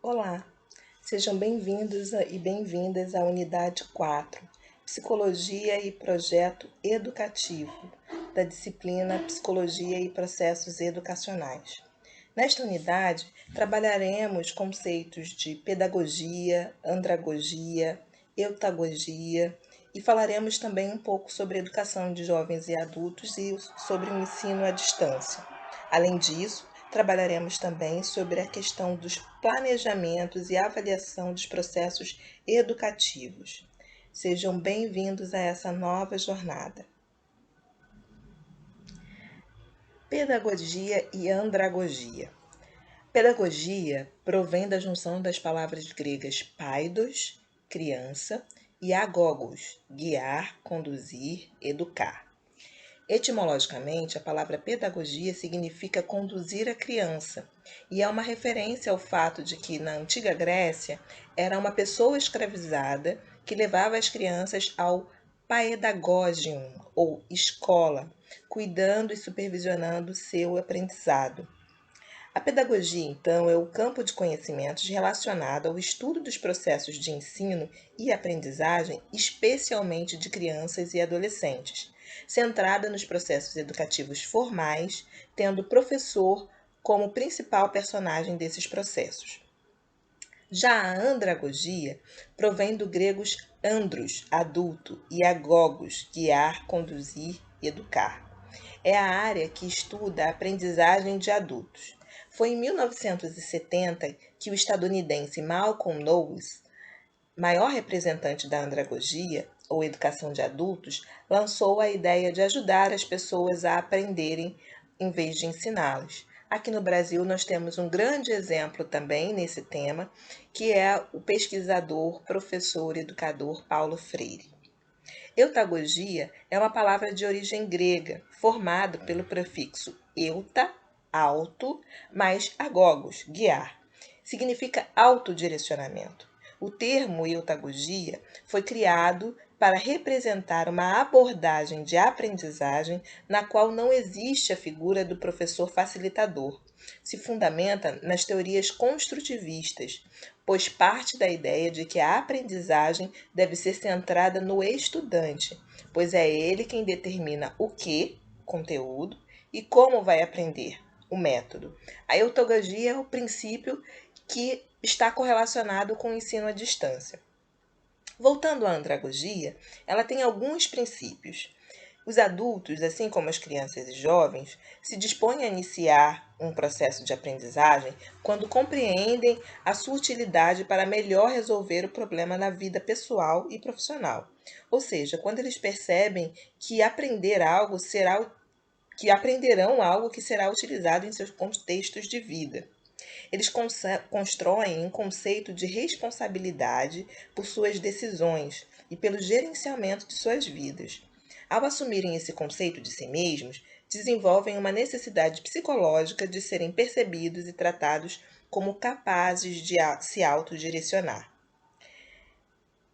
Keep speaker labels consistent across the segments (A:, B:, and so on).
A: Olá, sejam bem-vindos e bem-vindas à Unidade 4, Psicologia e Projeto Educativo, da disciplina Psicologia e Processos Educacionais. Nesta unidade, trabalharemos conceitos de pedagogia, andragogia, eutagogia e falaremos também um pouco sobre educação de jovens e adultos e sobre o ensino à distância. Além disso, trabalharemos também sobre a questão dos planejamentos e avaliação dos processos educativos. Sejam bem-vindos a essa nova jornada. Pedagogia e andragogia. Pedagogia provém da junção das palavras gregas paidos, criança, e agogos, guiar, conduzir, educar. Etimologicamente, a palavra pedagogia significa conduzir a criança, e é uma referência ao fato de que, na antiga Grécia, era uma pessoa escravizada que levava as crianças ao paedagogium, ou escola, cuidando e supervisionando seu aprendizado. A pedagogia, então, é o campo de conhecimentos relacionado ao estudo dos processos de ensino e aprendizagem, especialmente de crianças e adolescentes, centrada nos processos educativos formais, tendo o professor como principal personagem desses processos. Já a andragogia provém do grego andros, adulto, e agogos, guiar, conduzir, educar. É a área que estuda a aprendizagem de adultos. Foi em 1970 que o estadunidense Malcolm Knowles, maior representante da andragogia, ou educação de adultos, lançou a ideia de ajudar as pessoas a aprenderem em vez de ensiná-las. Aqui no Brasil nós temos um grande exemplo também nesse tema, que é o pesquisador, professor, educador Paulo Freire. Eutagogia é uma palavra de origem grega, formada pelo prefixo euta, auto, mais agogos, guiar. Significa autodirecionamento. O termo eutagogia foi criado para representar uma abordagem de aprendizagem na qual não existe a figura do professor facilitador. Se fundamenta nas teorias construtivistas, pois parte da ideia de que a aprendizagem deve ser centrada no estudante, pois é ele quem determina o que, conteúdo, e como vai aprender, o método. A eutagogia é o princípio que está correlacionado com o ensino à distância. Voltando à andragogia, ela tem alguns princípios. Os adultos, assim como as crianças e jovens, se dispõem a iniciar um processo de aprendizagem quando compreendem a sua utilidade para melhor resolver o problema na vida pessoal e profissional. Ou seja, quando eles percebem que aprenderão algo que será utilizado em seus contextos de vida. Eles constroem um conceito de responsabilidade por suas decisões e pelo gerenciamento de suas vidas. Ao assumirem esse conceito de si mesmos, desenvolvem uma necessidade psicológica de serem percebidos e tratados como capazes de se autodirecionar.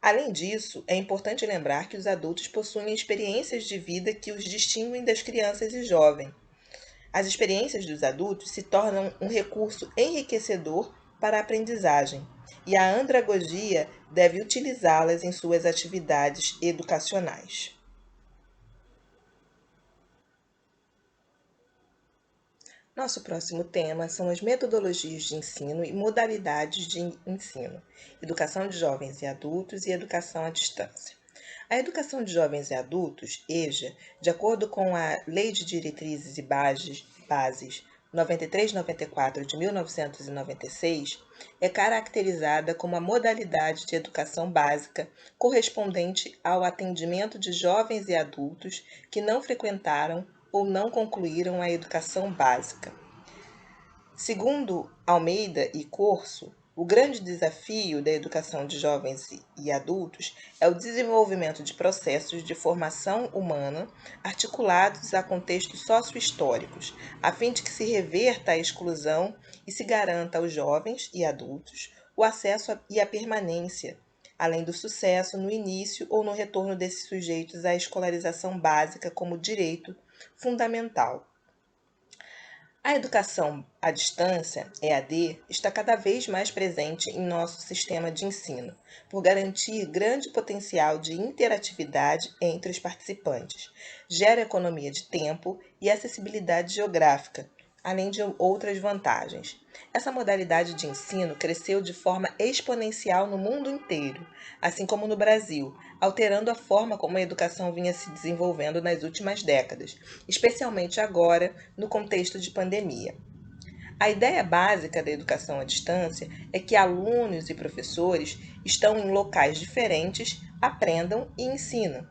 A: Além disso, é importante lembrar que os adultos possuem experiências de vida que os distinguem das crianças e jovens. As experiências dos adultos se tornam um recurso enriquecedor para a aprendizagem, e a andragogia deve utilizá-las em suas atividades educacionais. Nosso próximo tema são as metodologias de ensino e modalidades de ensino, educação de jovens e adultos e educação à distância. A educação de jovens e adultos, EJA, de acordo com a Lei de Diretrizes e Bases 9394 de 1996, é caracterizada como a modalidade de educação básica correspondente ao atendimento de jovens e adultos que não frequentaram ou não concluíram a educação básica. Segundo Almeida e Corso, o grande desafio da educação de jovens e adultos é o desenvolvimento de processos de formação humana articulados a contextos sociohistóricos, a fim de que se reverta a exclusão e se garanta aos jovens e adultos o acesso e a permanência, além do sucesso no início ou no retorno desses sujeitos à escolarização básica como direito fundamental. A educação à distância, EAD, está cada vez mais presente em nosso sistema de ensino, por garantir grande potencial de interatividade entre os participantes, gera economia de tempo e acessibilidade geográfica, além de outras vantagens. Essa modalidade de ensino cresceu de forma exponencial no mundo inteiro, assim como no Brasil, alterando a forma como a educação vinha se desenvolvendo nas últimas décadas, especialmente agora, no contexto de pandemia. A ideia básica da educação à distância é que alunos e professores estão em locais diferentes, aprendam e ensinam.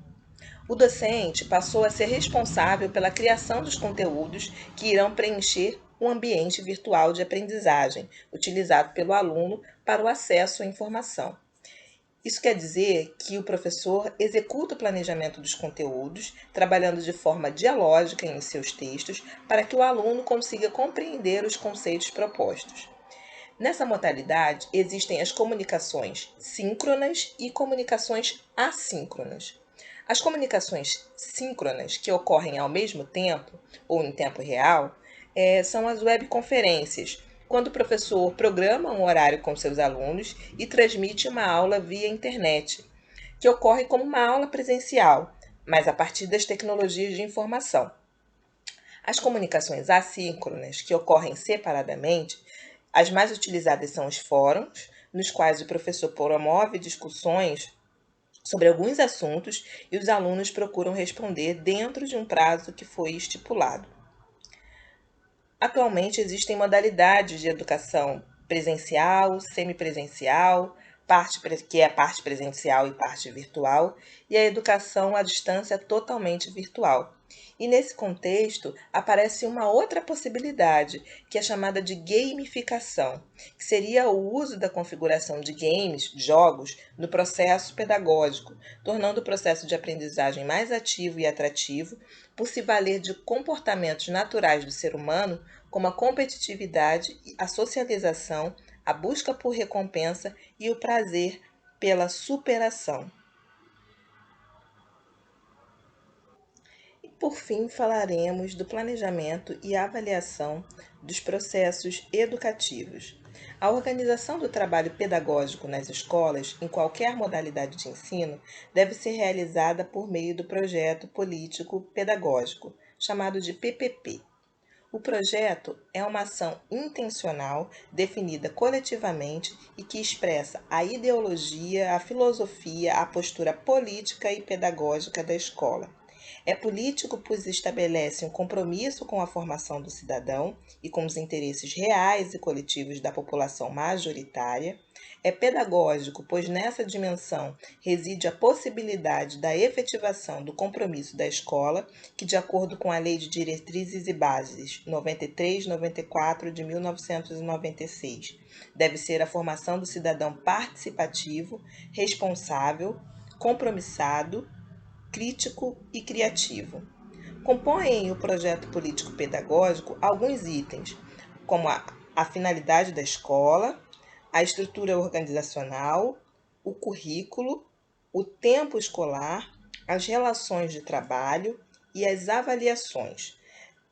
A: O docente passou a ser responsável pela criação dos conteúdos que irão preencher o ambiente virtual de aprendizagem, utilizado pelo aluno para o acesso à informação. Isso quer dizer que o professor executa o planejamento dos conteúdos, trabalhando de forma dialógica em seus textos, para que o aluno consiga compreender os conceitos propostos. Nessa modalidade, existem as comunicações síncronas e comunicações assíncronas. As comunicações síncronas, que ocorrem ao mesmo tempo ou em tempo real, são as webconferências, quando o professor programa um horário com seus alunos e transmite uma aula via internet, que ocorre como uma aula presencial, mas a partir das tecnologias de informação. As comunicações assíncronas, que ocorrem separadamente, as mais utilizadas são os fóruns, nos quais o professor promove discussões sobre alguns assuntos e os alunos procuram responder dentro de um prazo que foi estipulado. Atualmente existem modalidades de educação presencial, semipresencial, que é a parte presencial e parte virtual, e a educação à distância totalmente virtual. E nesse contexto aparece uma outra possibilidade, que é chamada de gamificação, que seria o uso da configuração de games, jogos, no processo pedagógico, tornando o processo de aprendizagem mais ativo e atrativo, por se valer de comportamentos naturais do ser humano, como a competitividade, a socialização, a busca por recompensa e o prazer pela superação. E por fim, falaremos do planejamento e avaliação dos processos educativos. A organização do trabalho pedagógico nas escolas, em qualquer modalidade de ensino, deve ser realizada por meio do projeto político pedagógico, chamado de PPP. O projeto é uma ação intencional, definida coletivamente e que expressa a ideologia, a filosofia, a postura política e pedagógica da escola. É político, pois estabelece um compromisso com a formação do cidadão e com os interesses reais e coletivos da população majoritária. É pedagógico, pois nessa dimensão reside a possibilidade da efetivação do compromisso da escola, que, de acordo com a Lei de Diretrizes e Bases 93/94 de 1996, deve ser a formação do cidadão participativo, responsável, compromissado, crítico e criativo. Compõem o projeto político-pedagógico alguns itens, como a finalidade da escola, a estrutura organizacional, o currículo, o tempo escolar, as relações de trabalho e as avaliações.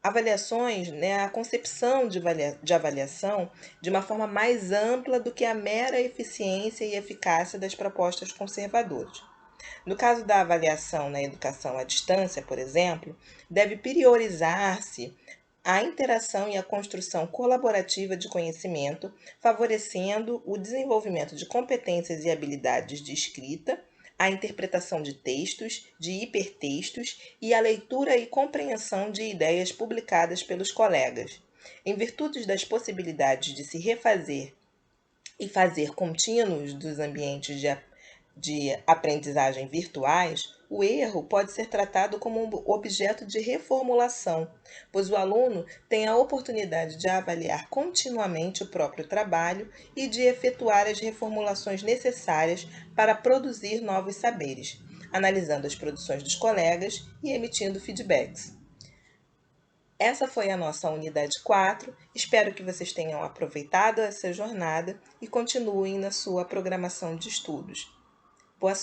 A: Avaliações, a concepção de avaliação de uma forma mais ampla do que a mera eficiência e eficácia das propostas conservadoras. No caso da avaliação na educação à distância, por exemplo, deve priorizar-se a interação e a construção colaborativa de conhecimento, favorecendo o desenvolvimento de competências e habilidades de escrita, a interpretação de textos, de hipertextos e a leitura e compreensão de ideias publicadas pelos colegas. Em virtude das possibilidades de se refazer e fazer contínuos dos ambientes de aprendizagem virtuais, o erro pode ser tratado como um objeto de reformulação, pois o aluno tem a oportunidade de avaliar continuamente o próprio trabalho e de efetuar as reformulações necessárias para produzir novos saberes, analisando as produções dos colegas e emitindo feedbacks. Essa foi a nossa unidade 4. Espero que vocês tenham aproveitado essa jornada e continuem na sua programação de estudos.